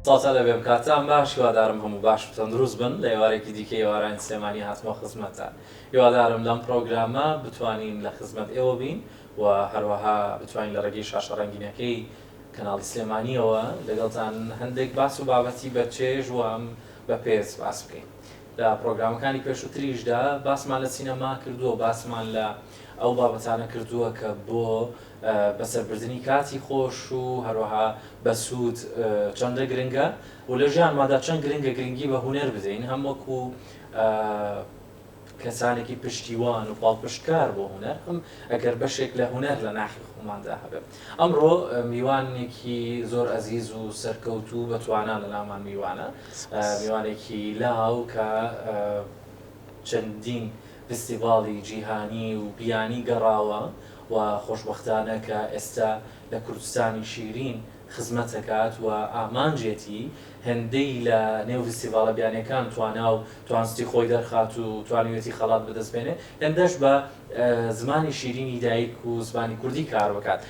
ساڵتە لە بێم کاتان باش هیوادارم هەموو باش تەندروست بن لە ئێوارێکی دیکە ئێوارانی سلێمانی هاتمە خزمەتتان. هیوادارم لەم پرۆگرامە بتوانین لە خزمەت ئێوە بین و هەروەها بتوانین لە ڕێگەی شاشە ڕەنگینەکەی کەناڵی سلێمانیەوە لەگەڵتان هەندێک باس و بابەتی بە چێژ و ئەم بە پێز باس بکەین. لە پرۆگرامەکانی پێشووتریشدا باسمان لە سینەما کردووە، باسمان لە ئەو بابەتانە کردووە کە بۆ بەسەربردنی کاتی خۆش و هەروەها بەسوود چەندە گرنگە و لە ژیانمادا چەند گرنگە گرنگی بە هونەر بدەین هەم وەکو کەسانێکی پشتیوان و پاڵپشتکار بۆ هونەر ئەگەر بەشێک لە هونەر لە ناخی خۆماندا هەبێت. ئەمڕۆ میوانێکی زۆر ئەزیز و سەرکەوتوو بەتوانان لە لامان میوانە، میوانێکی لاو کە چەندین فستیڤاڵی جیهانی و بیانی گەڕاوە و خۆشبەختانە کە ئێستا لە کوردستانی شیرین خزمەت دەکات و ئامانجێتی هەندەی لە نێو فستیڤاڵە بیانیەکان توانا و توانستی خۆی دەرخات و توانوێتی خەڵات بەدەستبێنێ، هەندەش بە زمانی شیرینی دایک و زمانی کوردی کار بکات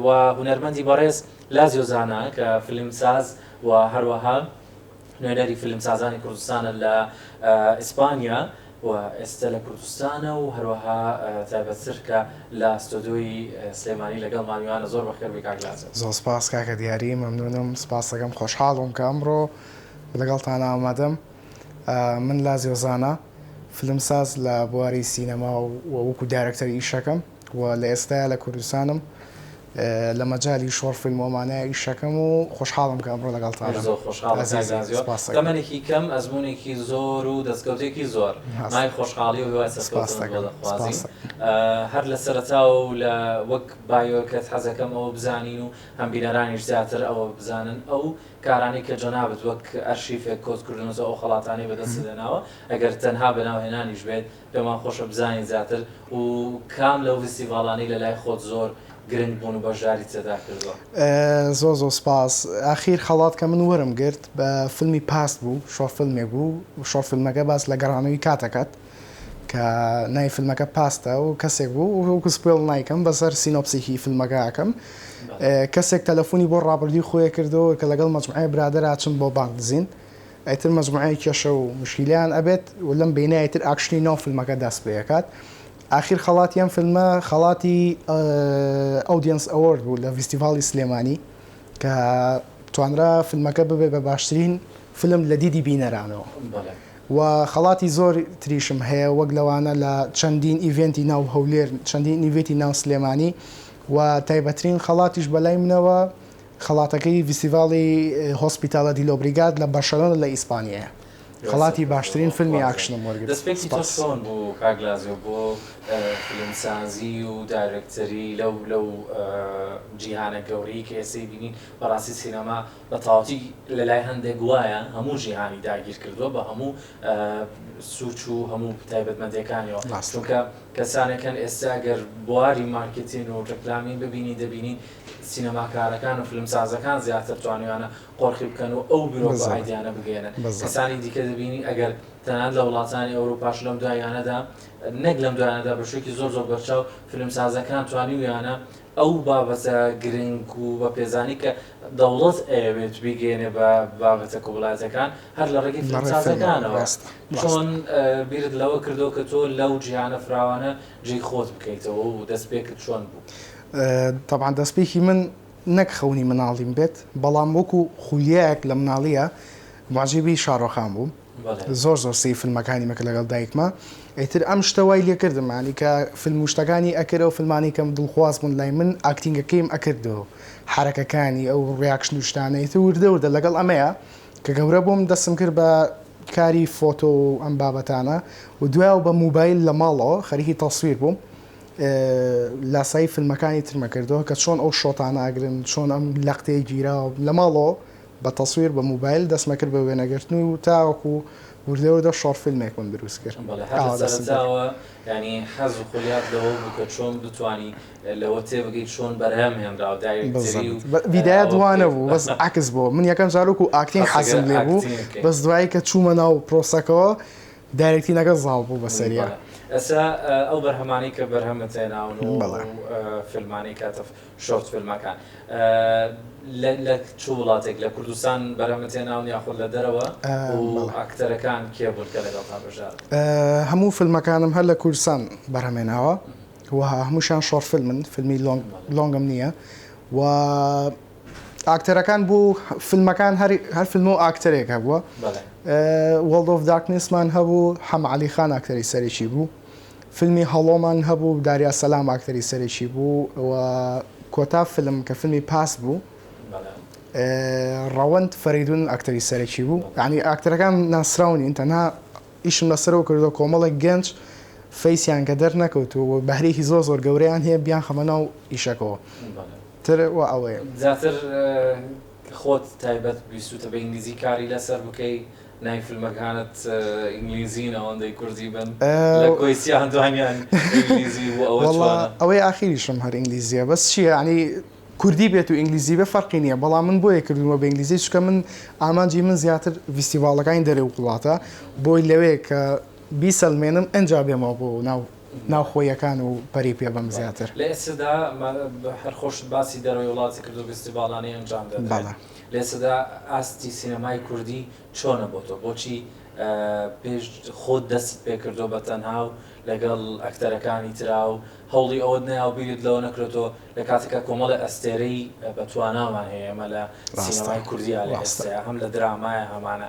و هونەرمەندی بەڕێز لازیۆزانە کە فیلمساز و هەروەها نوێنەری فیلمسازانی کوردستانە لە ئیسپانیا و ئێستا لە کوردستانە و هەروەها تایبەتتر کە لە ستۆدیۆی سلێمانی لەگەڵ مانیوانە زۆر بەخێر بێ کاک لازم. زۆر سپاس کاکە دیاری، مەمنونم، سپاس دەکەم، خۆشحاڵم کە ئەمڕۆ لەگەڵتان ئامادەم. من لازیۆزانە فیلمساز لە بواری سینەما و وەکو دایرەکتەر ئیشەکەم و لە ئێستایا لە کوردستانم لە مەجای شۆڕ فیلمۆمانەیە ئیشەکەم و خۆشحاڵم کە ئەمڕۆ لەگەڵتانە. تەمەنێکی کەم ئەزمونێکی زۆر و دەستکەوتێکی زۆر مای خۆشحاڵی و هیوای سەرکەوتن بۆ دەخوازین. هەر لە سەرەتا و لە وەک بایۆکەت حەزەکەم ئەوە بزانین و هەم بینەرانیش زیاتر ئەوە بزانن ئەو کارانی کە جەنابەت وەک ئەرشیفێک کۆتکردنەوە ئەو خەڵاتانی بەدەست دێناوە ئەگەر تەنها بەناوهێنانیش بێت پێمان خۆشە بزانین زیاتر و کام لەو فستیڤاڵانەی لە لای خۆت زۆر گرنگ بوون و بەشداری تێدا کردووە. زۆر سپاس. ئاخیر خەڵات کە من وەرم گرت بە فیلمی پاست بوو، شۆڕ فیلمێک بوو، شۆڕ فیلمەکە باس لە گەڕانەوەی کاتەکەت کە ناوی فیلمەکە پاستە و کەسێک بوو وەکو سپۆیڵ نایکەم بەسەر سینۆپسێکی فیلمەکە ئەکەم. کەسێک تەلەفۆنی بۆ ڕابردووی خۆیە کردەوە کە لەگەڵ مەجموعەی برادەر هاتن بۆ بانک دزین، ئەیتر مەجموعەی کێشە و مشکیلیان ئەبێت و لەم بینایەتر ئاکشنی ناو فیلمەکە دەست پێ دەکات. ئاخیر خەڵاتی ئەم فیلمە خەڵاتی ئۆدیەنس ئەوۆرد بوو لە فستیڤاڵی سلێمانی کە توانرا فیلمەکە ببێ بە باشترین فیلم لە دیدی بینەرانەوە و خەڵاتی زۆر تریشم هەیە وەک لەوانە لە چەندین ئیڤێنتی ناو هەولێر، چەندین ئیڤێنتی ناو سلێمانی و تایبەترین خەڵاتیش بەلای منەوە خەڵاتەکەی فستیڤاڵی هۆسپیتالە دیلۆبریگاد لە بەرشەلۆنە لە ئیسپانیایە. خەڵاتی باشترین فیلمی ئاکشنم وەرگرت. دەستپێکی تۆ چۆن بوو کاک لازیۆ بۆ فیلمسازی و دایرەکتەری لەو جیهانە گەورەی کە ئێستا بینین بەڕاستی سینەما بە تەواوەتی لەلای هەندێک وایە هەموو جیهانی داگیر کردووە بە هەموو سوچ و هەموو تایبەتمەندیەکانیەوە، چونکە کەسانێکن ئێستا گەر بواری مارکتین و ڕێکلامین ببینی دەبینین سینەماکارەکان و فیلمسازەکان زیاتر توانیانە قۆرخی بکەن و ئەو بیرۆکە ئایدیانە بگەێنن. کەسانی دیکە دەبینی ئەگەر تەنانەت لە وڵاتانی ئەوروپاش لەم دوایانەدا نەک لەم دوایانەدا بەشێکی زۆر بەرچاو فیلمسازەکان توانیویانە ئەو بابەتە گرنگ و بە پێزانی کە دەوڵەت ئەوێت بیگەێنێ بە بابەتە کۆبڵایەتەکان هەر لە ڕێگەی فیلمسازەکانەوە. چۆن بیرت لەوە کردو کە تۆ لەو جیهانە فراوانە جێی خۆت بکەیتەوە و دەستپێکت چۆن بوو؟ طبعا دەستپێکی من نەک خەونی مناڵیم بێت، بەڵام وەکو خولیایەک لە مناڵیە معجبی شارۆخان بووم. زۆر سی فیلمەکانی مەکە لەگەڵ دایکمە، ئیتر ئەم شتەوای لێ کردم، ینی کە فیلم شتەکانی ئەکردەوە فیلمانی کەم دڵخواز بوون لای من ئاکتینگەکەیم ئەکردەوە، حرەکەکانی ئەو ڕیاکشن و شتانەیەت وردە لەگەڵ ئەمەیە کە گەورە بووم دەستم کرد بە کاری فۆتۆ و ئەم بابەتانە و دوای بە موبایل لە ماڵەوە خەریکی تەسویر بووم لاسایی فیلمەکانی ترمە کردەوە کە چۆن ئەو شۆتانە ئاگرن، چۆن ئەم لەقتەی گیراوە لە ماڵەوە بە تەسویر بە موبایل دەستمە کرد بە وێنەگرتن و تاوەکو وردەوەدا شۆڕ فیلمێکم دروست کرد. سەرەتاوە ینی حەز و خۆلیات لەوە بوو کە چۆن بتوانی لەوە تێبگەیت چۆن بەرهەم هێنراوە دایرەکتەری و ڤیدایە دوانە بوو بەس عکس بوو. من یەکەم جارێک و ئاکتینگ حەزم لێ بوو، بەس دوایی کە چوومە ناو پرۆسەکەەوە دایرەکتینەکە زاڵ بوو بەسەریە. ئەسا ئەو بەرهەمانی کە بەرهەمەتێناون و بەڵێ. فیلمانی کاتە شۆرت فیلمەکان لە چ وڵاتێک لە کوردستان بەرهەمەتێناون یاخود لە دەرەوە و ئاکتەرەکان کێ بوون کە لەگەڵتان بژار؟ هەموو فیلمەکانم هەر لە کوردستان بەرهەمێناوە و هەمووشیان شۆڕ فیلمی لۆنگم نییە و ئاکتەرەکان بوو فیلمەکان هەر فیلم و ئاکتەرێکە بووە وەڵد ئۆف دارکنسمان هەبوو حەم عەلی خان ئاکتەری سەرێکی بوو فیلمی هەڵۆمان هەبوو داریا سەلام ئاکتەری سەرێکی بوو و کۆتا فیلم کە فیلمی پاس بوو ڕەوەند فەریدون ئاکتەری سەرێکی بوو یعنی ئاکتەرەکان ناسراونین تەنها ئیشم لەسەرەوە کردو کۆمەڵێک گەنج فەیسیان کە دەرنەکەوت و بەهرێکی زۆر گەورەیان هەیە بیان خەمە ناو ئیشەکەەوە تر و ئەوەیە زیاتر خۆت تایبەت بیستوتە بە ئینگلیزی کاری لەسەر بکەی ناوی فیلمەکانت ئینگلیزین ئەوەندەی کوردی بن لە کۆیسیان دوانیان ئینگلیزی بوو ئەوە ئەوەی ئاخیریشم هەر ئینگلیزیە بەس چییە ینی کوردی بێت و ئینگلیزی بە فەرقی نییە بەڵام من بۆیە کردومە بە ئینگلیزی چکە من ئامانجی من زیاتر فیستیڤالەکانی دەرێ و وڵاتە بۆی لەوەیە کە بیسەلمێنم ئەنجا بێمەوە بۆ ناوخۆیەکان و پەری پێ بەم زیاتر لە ئێستادا هەر خۆش باسی دەرەوەی وڵاتی کرد و فیستیڤالانی ئەنجام دەدەن لە ئێستادا ئاستی سینەمای کوردی چۆنە بۆ تۆ بۆچی پێش خۆت دەست پێ کردو بە تەنها و لەگەڵ ئەکتەرەکانی ترا و هەوڵی ئەوت نیا و بیرت لەوە نەکرێتەوە لە کاتێکە کۆمەڵی ئەستێرەی بەتوانامان هەیە ئەمە لە سینەمای کوردیا لە ئێستایا هەم لە درامایە هەمانە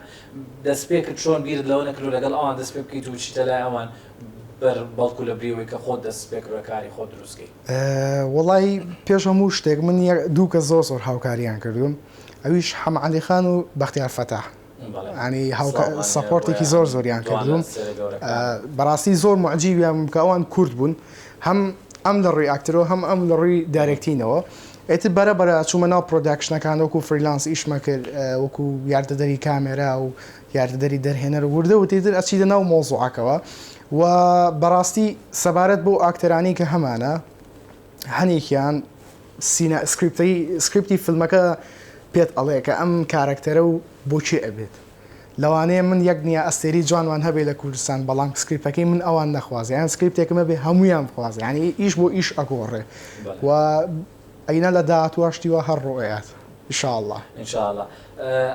دەست پێ کرد چۆن بیرت لەوە نەکرد لەگەڵ ئەوان دەست پێ بکەیت و چیتە لای ئەوان بەڵکو لە بریەوەی کە خۆت دەست پێکڕەکاری خۆ دروستکەی وەڵی پێش هەموو شتێک من دوو کە زۆر هاوکاریان کردوم ئەویش حەم عەلی خان و بەختیار فەتاح ینی سەپۆرتێکی زۆریان کردوم بەڕاستی زۆر معجیبیان کە ئەوان کورد بوون هەم ئەم لە ڕووی ئاکتەرەوە هەم ئەم لە ڕووی دایرەکتینەوە ئێتر بەرەبەرە چوومە ناو پرۆداکشنەکان وەکو فریلانس ئیشمە کرد وەکو یاردەدەری کامێرا و یاردەدەری دەرهێنەر وردە و تێتر ئەچیدە ناو مۆزوعەکەوە و بەڕاستی سەبارەت بۆ ئاکتەرانی کە هەمانە هەنێکیان سکریپتی فیلمەکە پێت ئەڵێ کە ئەم کارکتەرە و بۆچی ئەبێت لەوانەیە من یەک نییە ئەستێری جوانوان هەبێت لە کوردستان بەڵام سکریپەکەی من ئەوان نەخوازی یان سکریپتێکمە بێ هەمویان بخوازی ینی ئیش بۆ ئیش ئەگۆڕێ و ئەینە لە داهاتواشتیوە هەر ڕۆیات ئینشاءالله ئینشاءالله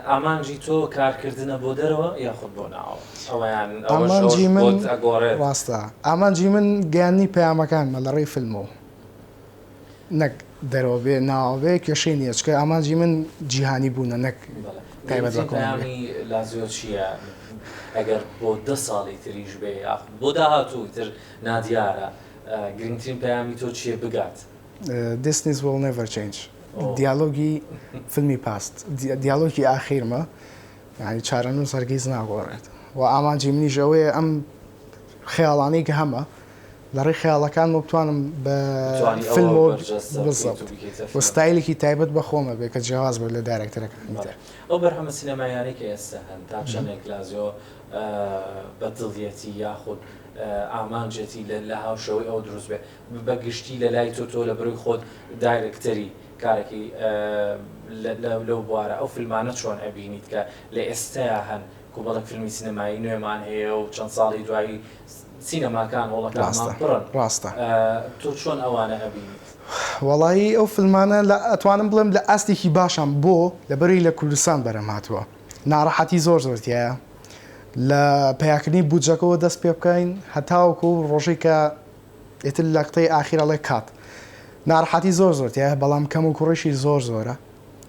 ئامانجی تۆ کارکردنە بۆ دەرەوە یاخود بۆ ناوە ئەوەیان ئامانجی من ئەگۆڕێت ڕاستە ئامانجی من گەیاندنی پەیامەکانمە لە ڕێی فیلمەوە نەک دەرەوە بێ ناوە بێ کێشەی نییە چکە ئامانجی من جیهانی بوونە نەک پەیامی لازۆ چییە ئەگەر بۆ 10 ساڵی تریش بێ بۆ داهاتوو تر نادیارە گرنگترین پەیامی تۆ چییە بگات Disney's will never change دیالۆگی فیلمی پاست دیالۆگی ئاخیرمە ینی چارەنووس هەرگیز ناگۆڕێت و ئامانجی منیش ئەوەیە ئەم خەیاڵانەی کە هەمە لە ڕێی خەیاڵەکان بتوانم بە فیلمۆ و ستایلێکی تایبەت بە خۆمە بێ کە جیاواز بێت لە دایرەکتەرەکانی تر ئەو بەرهەمە سینەمایانەی کە ئێستا هەن تا چەندێک لازۆ بە دڵیەتی یاخود ئامانجێتی لە هاوشەوەی ئەو دروست بێ بە گشتی لە لای تۆ لە بڕووی خۆت دایرەکتەری کارێکی لەو بوارە ئەو فیلمانە چۆن ئەبینیت کە لە ئێستایا هەن کۆمەڵێک فیلمی سینەمایی نوێمان هەیە و چەند ساڵی دوایی سینەماکان وڵەکانمان پڕن ڕاستە تۆ چۆن ئەوانە ئەبینیت وەڵایی ئەو فیلمانە ئەتوانم بڵێم لە ئاستێکی باشم بۆ لەبەری لە کوردستان بەرەم هاتووە ناڕەحەتی زۆرتیایە لە پیاکردنی بودجەکەەوە دەست پێ بکەین هەتاوەکو ڕۆژێک کە ئێتر لە قتەی ئاخیرەڵێ کات ناڕەحەتی زۆرتیایە بەڵام کەم و کوڕیشی زۆرە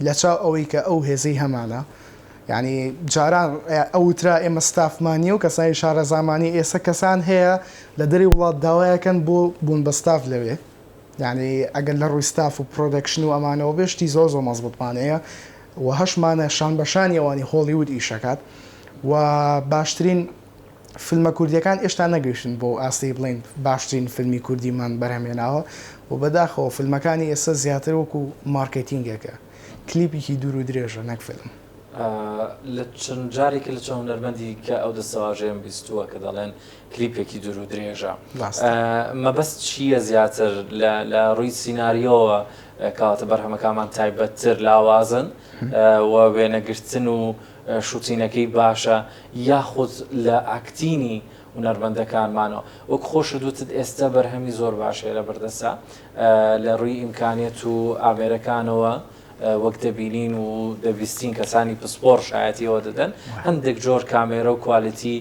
لە چاو ئەوەی کە ئەو هێزەی هەمانە یعنی جاران ئەوترا ئێمە ستافمانی و کەسانی شارە زمانی ئێستا کەسان هەیە لە دەری وڵات داوایەکەن بۆ بوون بە ستاف لەوێ یعنی ئەگەر لە ڕووی ستاف و پرۆدەکشن و ئەمانەوە بێشتی زۆر مەزبوطمانەیە و هەشمانە شان بەشانیەوانی هۆلیوود ئیشەکات و باشترین فیلمە کوردیەکان ئێشتا نەگەیشتن بۆ ئاستی بڵین باشترین فیلمی کوردیمان بەرهەمێناوە و بەداخەوە فیلمەکانی ئێستا زیاتر وەکو مارکتینگێکە کلیپێکی دوور و درێژە نەک فیلم لە چەند جارێکی لە چەند هونەرمەندی کە ئەو دەسەواژەیەم بیستووە کە دەڵێن کلیپێکی دوور و درێژە مەبەست چییە زیاتر لە ڕووی سیناریۆوە کاتە بەرهەمەکانمان تایبەتتر لاوازن و وێنەگرتن و شوتینەکەی باشە یاخود لە ئاکتینی هونەرمەندەکانمانەوە وەک خۆش دوتت ئێستا بەرهەمی زۆر باشەیە لە بەردەسا لە ڕووی ئیمکانیەت و ئامێرەکانەوە وەک دەبینین و دەبیستین کەسانی پسپۆر شایەتیەوە دەدەن هەندێک جۆر کامێرە و کوالیتی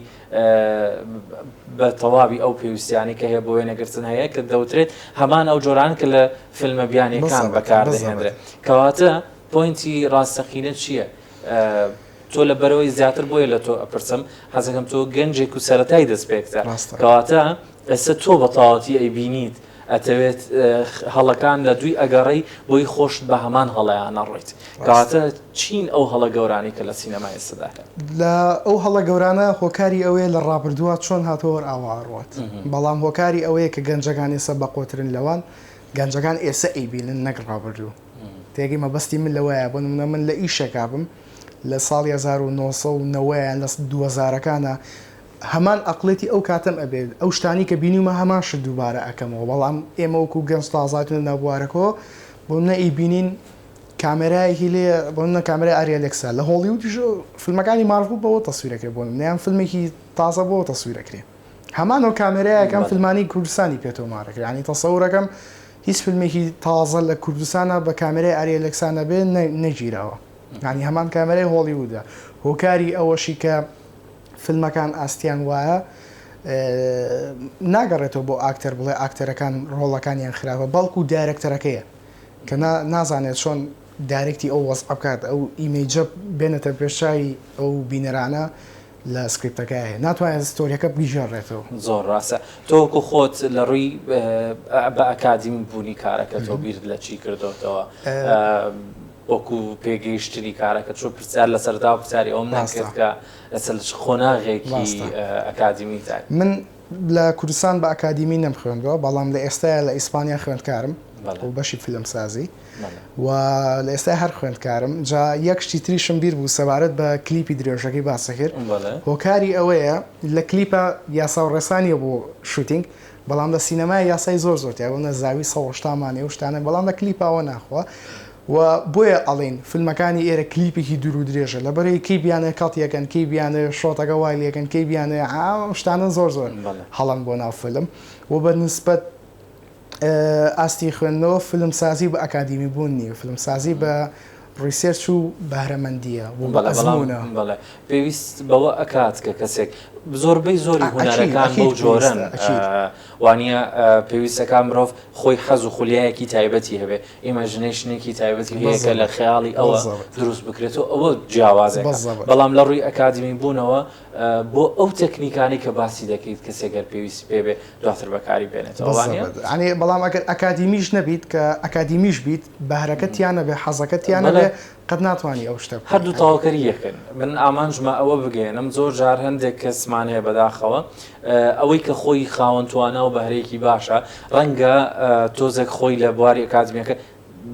بە تەواوی ئەو پێویستیانی کە هەیە بۆ وێنەگرتن هەیە کە دەوترێت هەمان ئەو جۆران کە لە فیلمە بیانیەکان بەکاردەهێنرێت کەواتە پۆینتی ڕاستەقینە چییە؟ تۆ لە بەرەوەی زیاتر بۆیە لە تۆ ئەپرسم حەزەکەم تۆ گەنجێک و سەرەتای دەستپێکتە کەواتە ئێستا تۆ بە تەواوەتی ئەیبینیت ئەتەوێت هەڵەکان لە دوی ئەگەڕی بۆی خۆشت بە هەمان هەڵەیانە ڕۆیت کەواتە چین ئەو هەڵە گەورانی کە لە سینەمای ئێستادا لە ئەو هەڵە گەورانە هۆکاری ئەوەیە لە ڕابردووە چۆن هاتەوە ئاواڕوات بەڵام هۆکاری ئەوەیە کە گەنجەکان ئێستا بەقۆترن لەوان گەنجەکان ئێستا ئەیبینن نەک ڕابردوو تێگەی مەبەستی من لەوەیە بۆ نمونە من لە ئیشێکا بم لە ساڵی 1990 لە 2000ەکانە هەمان ئەقلێتی ئەو کاتم ئەبێت ئەو شتانی کە بینیمە هەمان شت دووبارە ئەەکەمەوە بەڵام ئێمە وەکو گەنج تازاتون نەبوارەکەەوە بۆ منە ئیبینین کامێرایەکی لێ بۆ منە کامێرای ئاریالێکسا لە هۆلیوودیش فیلمەکانی مارڤڵ بەوە تەسویرەکرێ بۆ منیان فیلمێکی تازە بۆ تەسویرەکرێ هەمان ئەو کامێرایەکەم فیلمانی کوردستانی پێێتەوە مارەکرێ ینی تەسەورەکەم هیچ فیلمێکی تازە لە کوردستانە بە کامێرای ئاریالێکسانە بێ نەگیرەوە ینی هەمان کامێرای هۆلیوودە هۆکاری ئەوەشی کە فیلمەکان ئاستیان وایە ناگەڕێتەوە بۆ ئاکتەر بڵێ ئاکتەرەکان ڕۆڵەکانیان خراپە بەڵکو دایرەکتەرەکەیە کە نازانێت چۆن دایرێکتی ئەو وەزع بکات ئەو ئیمەیجە بێنێتە پێشایی ئەو بینەرانە لە سکریپتەکەی ناتوانێت ستۆریەکە بگیژێڕێتەوە زۆر ڕاستە تۆکو خۆت لە ڕووی بە ئەکادیمی بوونی کارەکە تۆ بیرت لە چی کردوتەوە وەکو پێگەیشتنی کارەکە چۆ پرسیار لە سەردا و پرسیاری ئەوم ناکرد کە لەسەر خۆناغێکی ئەکادیمی تا من لە کوردستان بە ئەکادیمی نەم خوێندەوە بەڵام لە ئێستاە لە ئیسپانیا خوێندکارم و بەشی فیلمسازی و لە ئێستا هەر خوێندکارم جا یەک شتی تریشم بیر بوو سەبارەت بە کلیپی درێژەکەی باسەکرد هۆکاری ئەوەیە لە کلیپە یاسا و ڕێسانیە بۆ شوتینگ بەڵام لە سینەمای یاسای زۆر زۆرتیاوە زاوی سەوەشتامانێ و شتانە بەڵام لە کلیپاوە ناخوا و بۆیە ئەڵین فیلمەکانی ئێرە کلیپێکی دوور و درێژە لە بەرەی کەی بیانە کاتیەکەن کەی بیانە شۆتەکە وایلیەکەن کەی بیانە شتانە زۆر زۆر هەڵم بۆ ناو فیلم و بەنسبەت ئاستی خوێندنەوە فیلمسازی بە ئەکادیمی بوون نیە فیلمسازی بە ڕیسێرچ و بەهرەمەندیە بەڵێ پێویست بەوە ئەکات کە کەسێک زۆربەی زۆری هونەرەکان بەو جۆرن وانە پێویستەکان مرۆڤ خۆی حەز و خولیایەکی تایبەتی هەبێ ئیمەژنێشنێکی تایبەتی هەیە لە خەیاڵی ئەوە دروست بکرێتەوە ئەوە جیاوازێک بەڵام لە ڕووی ئەکادیمی بوونەوە بۆ ئەو تەکنیکانی کە باسی دەکەیت کەسێگەر پێویستی پێبێ دواتر بەکاری بێنێتەوە بەڵام ئەگەر ئەکادیمیش نەبیت کە ئەکادیمیش بیت بەهرەکەتیانە بێ حەزەکەتیانە بێ قەت ناتوانانی ئەو شتە هەردوو تاواکەری یەکەن من ئامانجمە ئەوە بگەێنم زۆر جار هەندێک کەسمان هەیە بەداخەوە ئەوەی کە خۆی خاوەنتوانە و بەهرەیەکی باشە ڕەنگە تۆزێک خۆی لە بواری ئەکادمیەکە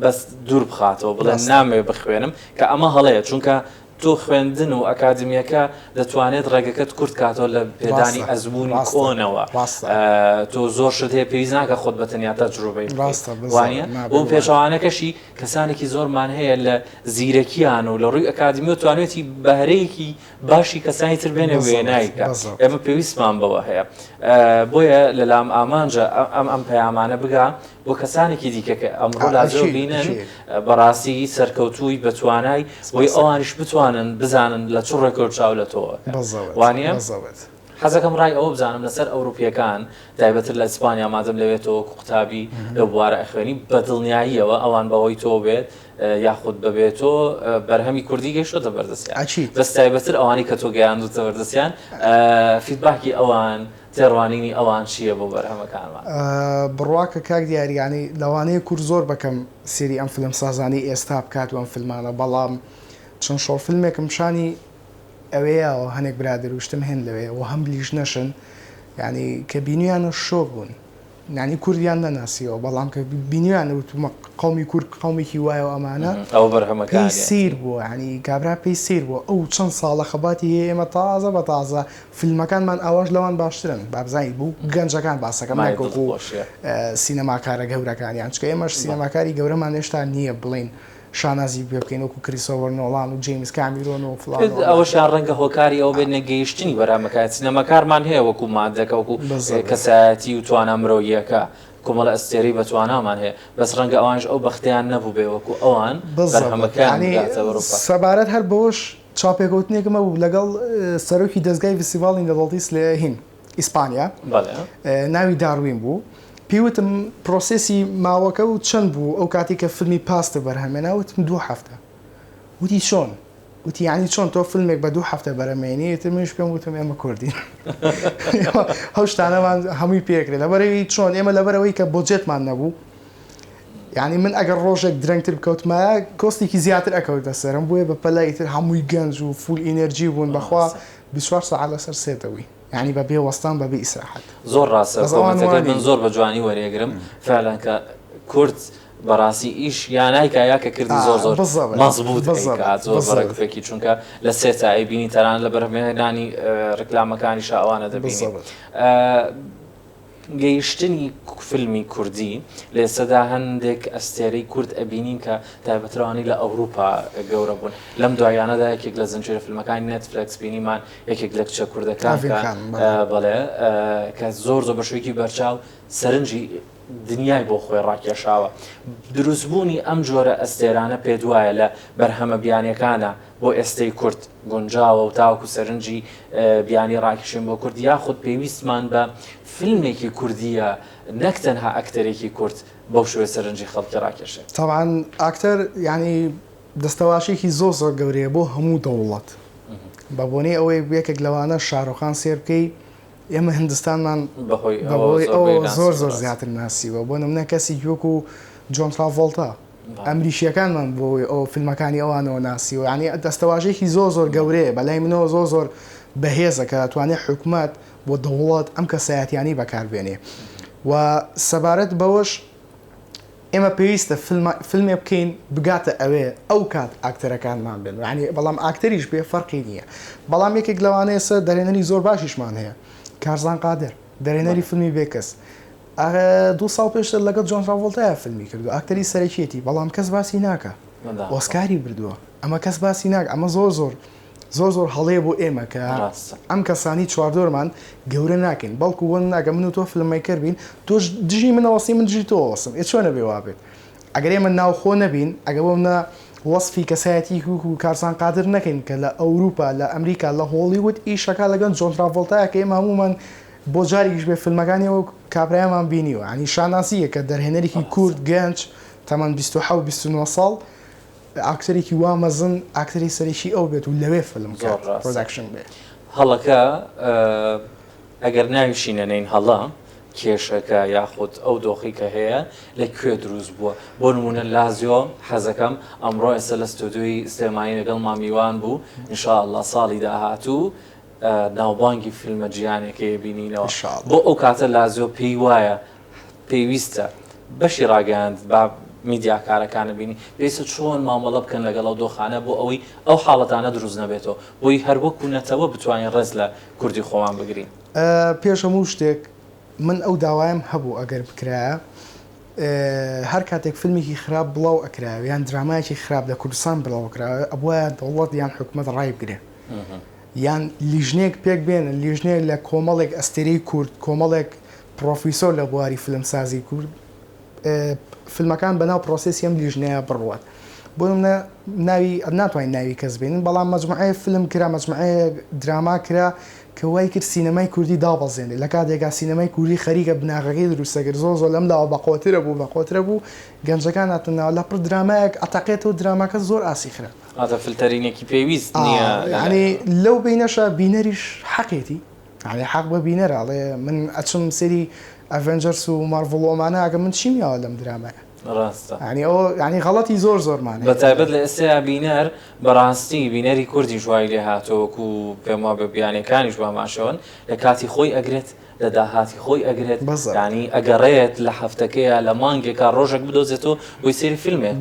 بەس دوور بخاتەوە بڵێن نامێ بخوێنم کە ئەمە هەڵەیە چونکە تۆ خوێندن و ئەکادمیەکە دەتوانێت ڕێگەکەت کورت کاتەوە لە پێدانی ئەزمموی کۆنەوە تۆ زۆر شت هەیە پێویست ناکە خۆت بە تەنیا تەجروبەی وانە بۆ پێشەوانەکەشی کەسانێکی زۆرمان هەیە لە زیرەکیان و لە ڕووی ئەکادمی توانێتی بەهرەیەکی باشی کەسانی تر بێنە وێنایکە ئێمە پێویستمان بەوە هەیە بۆیە لەلام ئامانجە ئەم پەیامانە بگا بۆ کەسانێکی دیکەکە ئەمڕۆ لازم بینن بەڕاستی سەرکەوتووی بەتوانای بۆی ئەوانش بتوانن بزانن لە چ ڕێکۆ چاولەتەوە وانە حەزەکەم ڕای ئەوە بزانم لەسەر ئەوروپیەکان تایبەتر لە ئیسپانیا مادەم لەوێتەوە قوتابی لە بوارە ئەخوێنی بە دڵنیاییەوە ئەوان بەوەی تۆ بێت یاخود بەبێتەوە بەرهەمی کوردی گەیشتۆتە بەردەستیان بەس تایبەتر ئەوانی کە تۆ گەیاندوتە بەردەستیان فیدباکی ئەوان تێڕوانینی ئەوان چییە بۆ بەرهەمەکانمان بڕواکە کاک دیاریانی لەوانەیە کورد زۆر بەکەم سێری ئەم فیلم سازانی ئێستا بکات و ئەم فیلمانە بەڵام چەند شۆڕ فیلمێکم شانی ئەوەیەوە هەنێک برادر وشتم هێن لەوێ و هەم بلیژ نەشن ینی کە بینیانە شۆ بوون نانی کوردیان نەناسیەوە بەڵام کە بینیانە وتمە قومی کورد قومێکی وایە ئەمانە ئەو بەرهەمەکان سیر بووە ینی کابرا پێی سیر بووە ئەو چەند ساڵە خەباتی هەیە ئێمە تازە بە تازە فیلمەکانمان ئاواش لەوان باشترن بابزایی بوو گەنجەکان باسەکەم سینەماکارە گەورەکانیان چکە ئێمەش سینەماکاری گەورەمان هێشتا نییە بڵین شانازی پێ بکەین وەکو کریسۆڤەر نۆڵان و جیمز کامێرۆن و فڵان ئەوەشیان ڕەنگە هۆکاری ئەو بێنە گەیشتنی بەرامەکە سینەماکارمان هەیە وەکو مادەکە وەکو کەسایەتی و توانە مرۆییەکە کۆمەڵە ئەستێری بە توانامان هەیە بەس ڕەنگە ئەوانش ئەو بەختیان نەبوو بێ وەکو ئەوان بەرهەمەکان سەبارەت هەر بەوەش چاپێکەوتنێکمە بوو لەگەڵ سەرۆکی دەستگای فستیڤاڵی نەڤەڵتیس لە هین ئیسپانیا ناوی داروین بوو پێوتم پرۆسێسی ماوەکە و چەند بوو ئەو کاتی کە فیلمی پاستە بەرهەمێناوتم 2 هەفتە وتی چۆن وتی یعنی چۆن تۆ فیلمێک بە 2 هەفتە بەرەمێنی ترمش پێم وتم ئێمە کوردین ئەو شتانەمان هەمووی پێکرێت لەبەرەوەی چۆن ئێمە لەبەرەوەی کە بۆجێتمان نەبوو یعنی من ئەگەر ڕۆژێک درەنگتر بکەوتمایە کۆستێکی زیاتر ئەکەوتە سەرم بۆیە بە پەلای تر هەمووی گەنج و فول ئینەرژی بوون بەخوا 24 ساعت لەسەر سێتەوەی یعنی بە بێ وەستان بە بێ ئیسراحەت زۆر ڕاستە کۆمنتەکە من زۆر بە جوانی وەرێگرم فعلەن کە کورد بەڕاستی ئیش یانایکە یا کە کردی زۆر زۆر مەزبوط زۆر بەڕێکفێکی چونکە لە سێ ساعی بینی تەران لە بەرهەمهێنانی ڕکلامەکانی ئەوانە دەبینی گەیشتنی فیلمی کوردی لێسەدا هەندێک ئەستێرەی کورد ئەبینین کە تایبەترانی لە ئەوروپا گەورە بوون لەم دوایانەدا یەکێک لە زنجیرە فیلمەکانی نێتفلیکس بینیمان یەکێک لە کچە کوردەکان بەڵێ کە زۆر بە شوێکی بەرچاو سەرنجی دنیای بۆ خۆی ڕاکێشاوە دروستبوونی ئەم جۆرە ئەستێرانە پێ دوایە لە بەرهەمە بیانیەکانە بۆ ئێستەی کورد گونجاوە و تاوکو سەرنجی بیانی ڕاکێشین بۆ کورد یاخود پێویستمان بە فیلمێکی کوردیە نەک تەنها ئەکتەرێکی کورد بەو شوێ سەرنجی خەڵکی ڕاکێشێت طبعاً ئاکتەر ینی دەستەواشێکی زۆر زۆر گەورەیە بۆ هەموو دەوڵەت بە بۆنەی ئەوەی یەکێک لەوانە شارۆخان سێر بکەی ئێمە هندستانمان بەبۆی ئەو زۆر زۆر زیاتر ناسیوە بۆ نمونە کەسی وەکو جۆن تراڤۆڵتا ئەمریشیەکانمان بۆی ئەو فیلمەکانی ئەوانەوە ناسیوە ینی دەستەواژێکی زۆر زۆر گەورەیە بەلای منەوە زۆر زۆر بەهێزە کە دەتوانێت حکوومەت بۆ دەوڵەت ئەم کەسایەتیانی بەکاربێنێ و سەبارەت بەوەش ئێمە پێویستە فیلمێ بکەین بگاتە ئەوێ ئەو کات ئاکتەرەکانمان بێن ینی بەڵام ئاکتەریش بێ فەرقی نییە بەڵام یەکێک لەوانەیە سەر دەرێنەری زۆر باشیشمان هەیە کارزان قادر دەرێنەری فیلمی بێکەس 2 ساڵ پێشتر لەگەڵ جۆن تراڤۆڵتایە فیلمی کردو ئاکتەری سەرەکیەتی بەڵام کەس باسی ناکە ئۆسکاری بردووە ئەمە کەس باسی ناکە ئەمە زۆر هەڵەیە بۆ ئێمە کە ئەم کەسانی چواردۆرمان گەورە ناکەین بەڵکو وەن ناگە من و تۆ فیلمێکەر بین تۆش دژی منەوەسی من دژی تۆوەسم چۆنە بێ وابێت ئەگەر ئێمە ناوخۆ نەبین ئەگە بۆمە وەصفی کەسایەتی و کارزان قادر نەکەین کە لە ئەوروپا لە ئەمریکا لە هۆلیوود ئیشەکە لەگەن جۆن تراڤۆڵتایە کە ئێمە هەمومان بۆ جارێکیش بێ فیلمەکانیەوە کابرایەمان بینیوە ینی شاناسیە کە دەرهێنەرێکی کورد گەنج تەمەن 27 ساڵ ئاکتەرێکی وا مەزن ئاکتەری سەرێکی ئەو بێت و لەوێ فیلم پرۆداکشن بێت هەڵەکە ئەگەر ناویشینەنین هەڵە کێشەکە یاخود ئەو دۆخی کە هەیە لەکوێ دروست بووە بۆ نمونە لازیۆ حەزەکەم ئەمڕۆ ئێستا لە ستودیۆی سلێمانی لەگەڵ مامیوان بوو ئینشاءالله ساڵی داهاتوو ناوبانگی فیلمە جیهانێکی بینینەوە بۆ ئەو کاتە لازیۆ پێی وایە پێویستە بەشی ڕاگەاند با میدیاکارەکانە بینی پێویستە چۆن مامەڵە بکەن لەگەڵ ئەو دۆخانە بۆ ئەوەی ئەو حاڵەتانە دروست نەبێتەوە بۆی هەر وەکو نەتەوە بتوانین ڕێز لە کوردی خۆمان بگرین پێش هەموو شتێک من ئەو داوایم هەبوو ئەگەر بکرایە هەر کاتێک فیلمێکی خراپ بڵاو ئەکراوە یان درامایەکی خراپ لە کوردستان بڵاوکراوە ئەوە دەوڵەت یان حکوومەت ڕای بگرێ یان لیژنێک پێک بێنن لیژنێک لە کۆمەڵێک ئەستێرەی کورد کۆمەڵێک پرۆفیسۆر لە بواری فیلمسازی کورد فیلمەکان بەناو پرۆسێسی ئەم لیژنەیە بڕوات بۆ ناوی ناتوانین ناوی کەس بێنن بەڵام مەجموعەیە فیلم کرا مەجموعەیە دراما کرا کە وای کرد سینەمای کوردی دابەزێنێ لە کاتێکا سینەمای کوردی خەریکە بناغەکەی دروستەکرد زۆر لەم لاوە بەقۆترە بوو گەنجەکان هاتنەوە لە پڕ درامایەک ئەتەقێتەوە دراماکە زۆر ئاسیخرا ئاتە فلتەرینێکی پێویست نییە ینی لەو بینەشە بینەریش حەقێتی حەق بە بینەرەڵێ من ئەچم سەری ئەڤەنجەرس و مارڤڵۆمانە ئەگە من چی میاوە لەم درامایە ڕاستە ینی غەڵەتی زۆرمانە بەتایبەت لە ئێستا بینەر بەڕاستی بینەری کوردی جوای لێ هاتۆوەکو پێم وا بە بیانەکانیش باماشەوەن لە کاتی خۆی ئەگرێت لە داهاتی خۆی ئەگرێت ینی ئەگەڕێت لە هەفتەکەیە لە مانگێکا ڕۆژێک بدۆزێتەوە بۆی سێری فیلمێک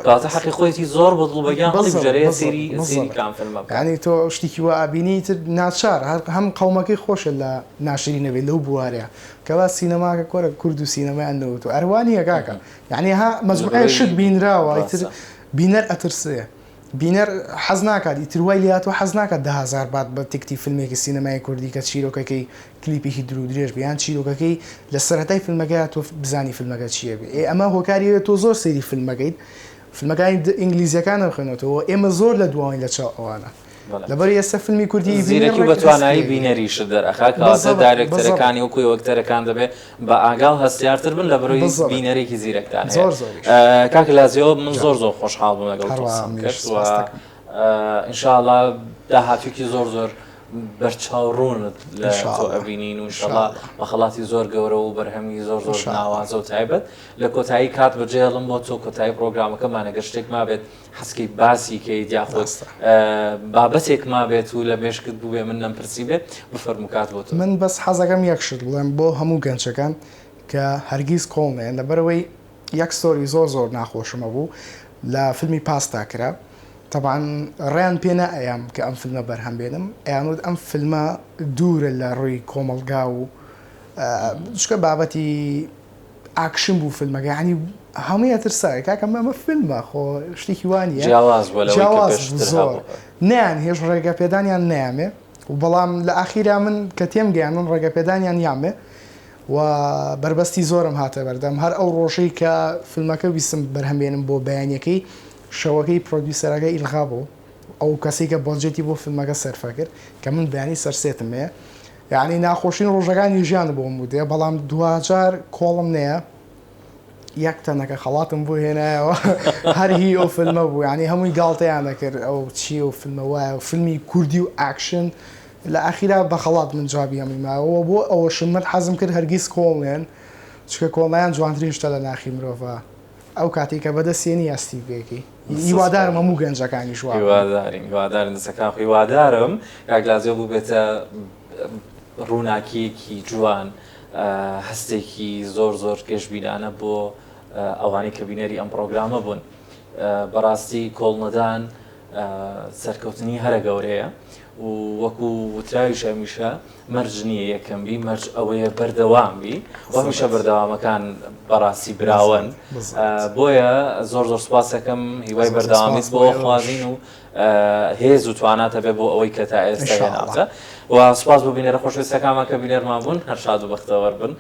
کاتە حەقی خۆیەتی زۆر بەدڵبەگیان هەڵبژێرەیە سێری کام فیلمە ینی تۆ شتێکی وە ئابینی تر ناچار هەم قەومەکەی خۆشە لە ناشری نەبێت لەو بوارەیە کەوا سینەماکە کۆرە کورد و سینەمای ئەندەوت و ئەروانیە کاکە یعنی ها مەجموعەیە شت بینراوە ئیتر بینەر ئەترسێ بینەر حەز ناکات ئیتروای لاتوە حەز ناکات 10,000 بات بە تکتی فیلمێکی سینەمای کوردی کە چیرۆکەکەی کلیپێکی درو درێژ بیان چیرۆکەکەی لە سەرەتای فیلمەکە تۆ بزانی فیلمەکە چییە بێ ئەمە هۆکاریە تۆ زۆر سەیری فیلمەکەیت فیلمەکانی ئینگلیزیەکان خوێنێتەوە ئێمە زۆر لە دوای لە چاو ئەوانە لەبەر ئێستا فیلمی کوردی زیرەکی بە توانایی بینەریش دەرەخا کەواتە دایرێکتەرەکانی وەکو ئەوەکتەرەکان دەبێت بە ئاگاو هەستیارتر بن لە بەرەوەی بینەرێکی زیرەکتان کاک لازیەوە من زۆر خۆشحاڵ بووم لەگەڵ کرد ئینشاءڵڵا داهاتوێکی زۆر بەرچاوڕوونت لە ئەبینین و ئینشاءڵڵا بە خەڵاتی زۆر گەورە و بەرهەمی زۆر ناوازە و تایبەت لە کۆتایی کات بەجێڵم بۆ تۆ کۆتایی پرۆگرامەکەمانە گەر شتێک ما بێت حەسکەی باسی کەیت یاخۆت بابەتێک ما بێت و لە مێشکت بووێ من نەمپرسی بێت بفەرموو کات بۆ تۆ من بەس حەزەکەم یەکشت بڵێم بۆ هەموو گەنجەکان کە هەرگیز کۆڵ نێن لەبەرەوەی یەک ستۆری زۆر ناخۆشمە بوو لە فیلمی پاستا کرا طبعا ڕێیان پێ نائەیام کە ئەم فیلمە بەرهەم بێنم ئەیانوت ئەم فیلمە دوورە لە ڕووی کۆمەلگا و چکە بابەتی ئاکشن بوو فیلمەکە ینی هەمووی ئەترسای کاکە ئەمە فیلمە خۆ شتێکی وانە جیاواز زۆر نیان هێش ڕێگە پێدانیان نیامێ و بەڵام لە ئاخیرا من کە تێم گەیانن ڕێگە پێدانیان یامێ و بربەستی زۆرم هاتە بەردەم هەر ئەو ڕۆژەی کە فیلمەکە ویستم بەرهەمێنم بۆ بەیانیەکەی شەوەکەی پرۆدیوسەرەکە ئیلغا بوو ئەو کەسی کە بۆجێتی بۆ فیلمەکە سەرفە کرد کە من بەیانی سەرسێتم هەیە یعنی ناخۆشین ڕۆژەکانی ژیان بۆم بودێ بەڵام دوجار کۆڵم نییە یەک تەنەکە خەڵاتم بۆ هێنایەوە هەر هی ئەو فیلمە بوو ینی هەمووی گاڵتەیان دەکرد ئەو چی و فیلمە وایە و فیلمی کوردی و ئاکشن لە ئاخیرا بە خەڵات من جوابی هەموویماەوە بۆ ئەوە شمت حەزم کرد هەرگیز کۆڵێن چکە کۆڵیان جوانترین شتە لە ناخی مرۆڤە ئەو کاتی کە بەدەستێنی ئەستی بێکی هیوادارم هەموو گەنجەکانی شووا هیوادارن دەسەکان هیوادارم کاگلازیۆ بوو بێتە ڕووناکیەکی جوان هەستێکی زۆر گەشتبینانە بۆ ئەوانی کە بینەری ئەم پرۆگرامە بوون بەڕاستی کۆڵنەدان سەرکەوتنی هەرە گەورەیە و وەکو وتراویش هەمیشە مەرج نییە یەکەمبی مەرج ئەوەیە بەردەوامبی و هەمیشە بەردەوامەکان بەڕاستی براون بۆیە زۆر سوپاس دەکەم هیوای بەردەوامیت بۆ خوازین و هێز و تواناتە بێ بۆ ئەوەی کە تا ئێستا هێناوتە و سوپاس بۆ بینەرە خۆشەویستەکانمان کە بینەرمان بوون هەر شاد و بەختەوەر بن